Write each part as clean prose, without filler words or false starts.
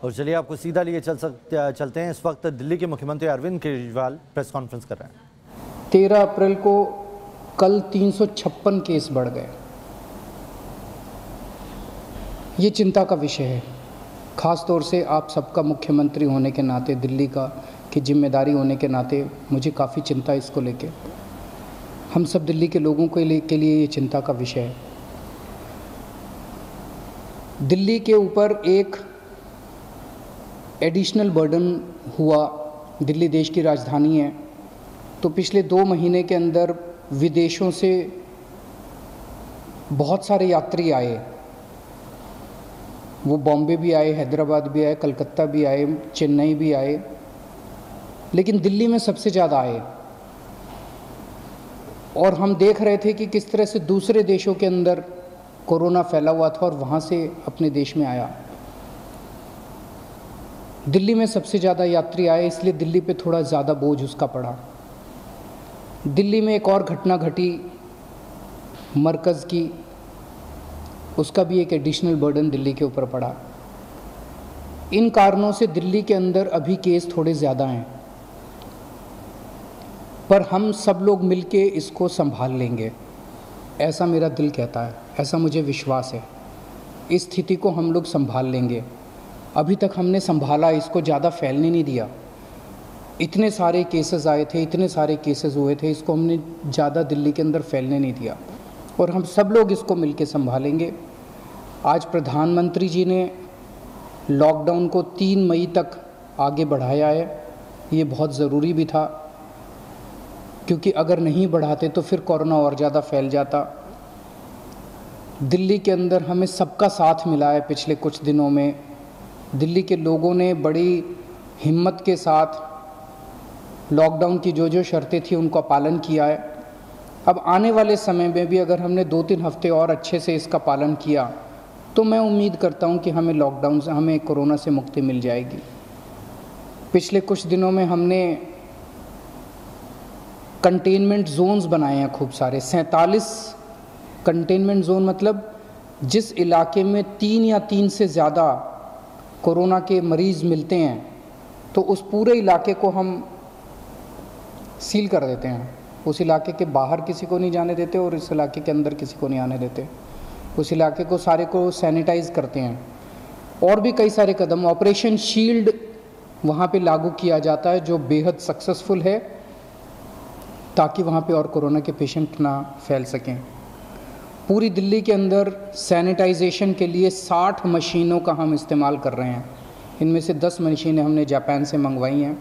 और चलिए आपको सीधा लिए चलते हैं। इस वक्त दिल्ली के मुख्यमंत्री अरविंद केजरीवाल प्रेस कॉन्फ्रेंस कर रहे हैं। 13 अप्रैल को कल 356 केस बढ़ गए। ये चिंता का विषय है, ख़ास तौर से आप सबका मुख्यमंत्री होने के नाते, दिल्ली का की जिम्मेदारी होने के नाते मुझे काफ़ी चिंता इसको लेके, हम सब दिल्ली के लोगों के लिए ये चिंता का विषय है। दिल्ली के ऊपर एक एडिशनल बर्डन हुआ। दिल्ली देश की राजधानी है, तो पिछले 2 महीने के अंदर विदेशों से बहुत सारे यात्री आए। वो बॉम्बे भी आए, हैदराबाद भी आए, कलकत्ता भी आए, चेन्नई भी आए, लेकिन दिल्ली में सबसे ज़्यादा आए। और हम देख रहे थे कि किस तरह से दूसरे देशों के अंदर कोरोना फैला हुआ था और वहाँ से अपने देश में आया। दिल्ली में सबसे ज़्यादा यात्री आए, इसलिए दिल्ली पे थोड़ा ज़्यादा बोझ उसका पड़ा। दिल्ली में एक और घटना घटी मरकज़ की, उसका भी एक एडिशनल बर्डन दिल्ली के ऊपर पड़ा। इन कारणों से दिल्ली के अंदर अभी केस थोड़े ज़्यादा हैं, पर हम सब लोग मिलके इसको संभाल लेंगे, ऐसा मेरा दिल कहता है, ऐसा मुझे विश्वास है। इस स्थिति को हम लोग संभाल लेंगे। अभी तक हमने संभाला, इसको ज़्यादा फैलने नहीं दिया। इतने सारे केसेस आए थे, इतने सारे केसेस हुए थे, इसको हमने ज़्यादा दिल्ली के अंदर फैलने नहीं दिया और हम सब लोग इसको मिलके संभालेंगे। आज प्रधानमंत्री जी ने लॉकडाउन को 3 मई तक आगे बढ़ाया है। ये बहुत ज़रूरी भी था, क्योंकि अगर नहीं बढ़ाते तो फिर कोरोना और ज़्यादा फैल जाता। दिल्ली के अंदर हमें सबका साथ मिला है। पिछले कुछ दिनों में दिल्ली के लोगों ने बड़ी हिम्मत के साथ लॉकडाउन की जो शर्तें थी उनका पालन किया है। अब आने वाले समय में भी अगर हमने 2-3 हफ्ते और अच्छे से इसका पालन किया तो मैं उम्मीद करता हूं कि हमें लॉकडाउन से, हमें कोरोना से मुक्ति मिल जाएगी। पिछले कुछ दिनों में हमने कंटेनमेंट जोन्स बनाए हैं खूब सारे, 47 कंटेनमेंट जोन, मतलब जिस इलाके में 3 या 3 से ज़्यादा कोरोना के मरीज़ मिलते हैं तो उस पूरे इलाके को हम सील कर देते हैं। उस इलाके के बाहर किसी को नहीं जाने देते और इस इलाके के अंदर किसी को नहीं आने देते। उस इलाके को सारे को सैनिटाइज करते हैं। और भी कई सारे कदम, ऑपरेशन शील्ड वहाँ पे लागू किया जाता है जो बेहद सक्सेसफुल है, ताकि वहाँ पे और कोरोना के पेशेंट ना फैल सकें। पूरी दिल्ली के अंदर सैनिटाइजेशन के लिए 60 मशीनों का हम इस्तेमाल कर रहे हैं। इनमें से 10 मशीनें हमने जापान से मंगवाई हैं।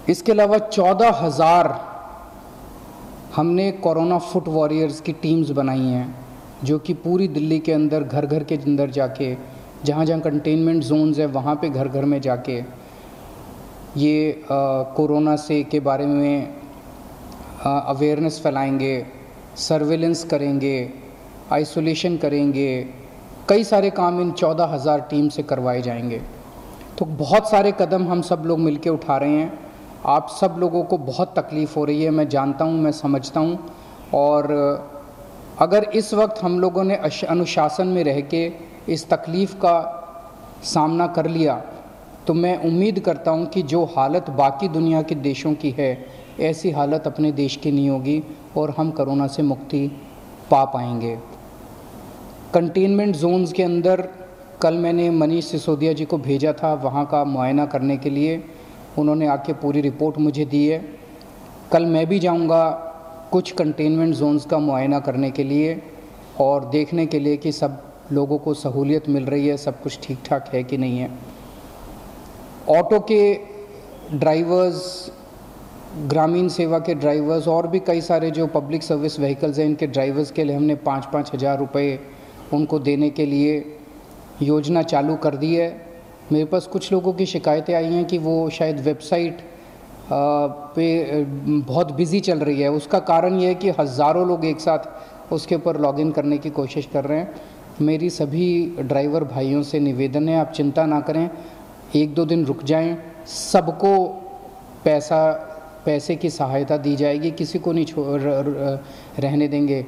इसके अलावा 14,000 हमने कोरोना फुट वॉरियर्स की टीम्स बनाई हैं, जो कि पूरी दिल्ली के अंदर घर घर के अंदर जाके, जहाँ जहाँ कंटेनमेंट जोन्स है वहाँ पे घर घर में जाके ये कोरोना से के बारे में अवेयरनेस फैलाएंगे, सर्वेलेंस करेंगे, आइसोलेशन करेंगे। कई सारे काम इन 14,000 टीम से करवाए जाएंगे। तो बहुत सारे कदम हम सब लोग मिलके उठा रहे हैं। आप सब लोगों को बहुत तकलीफ़ हो रही है, मैं जानता हूँ, मैं समझता हूँ। और अगर इस वक्त हम लोगों ने अनुशासन में रह के इस तकलीफ़ का सामना कर लिया तो मैं उम्मीद करता हूँ कि जो हालत बाकी दुनिया के देशों की है, ऐसी हालत अपने देश की नहीं होगी और हम कोरोना से मुक्ति पा पाएंगे। कंटेनमेंट जोन्स के अंदर कल मैंने मनीष सिसोदिया जी को भेजा था वहाँ का मुआयना करने के लिए। उन्होंने आके पूरी रिपोर्ट मुझे दी है। कल मैं भी जाऊँगा कुछ कंटेनमेंट जोन्स का मुआयना करने के लिए और देखने के लिए कि सब लोगों को सहूलियत मिल रही है, सब कुछ ठीक ठाक है कि नहीं है। ऑटो के ड्राइवर्स, ग्रामीण सेवा के ड्राइवर्स और भी कई सारे जो पब्लिक सर्विस व्हीकल्स हैं, इनके ड्राइवर्स के लिए हमने 5-5 हज़ार रुपये उनको देने के लिए योजना चालू कर दी है। मेरे पास कुछ लोगों की शिकायतें आई हैं कि वो शायद वेबसाइट पे बहुत बिज़ी चल रही है। उसका कारण ये है कि हज़ारों लोग एक साथ उसके ऊपर लॉगिन करने की कोशिश कर रहे हैं। मेरी सभी ड्राइवर भाइयों से निवेदन है, आप चिंता ना करें, 1-2 दिन रुक जाएं, सबको पैसे की सहायता दी जाएगी, किसी को नहीं रहने देंगे।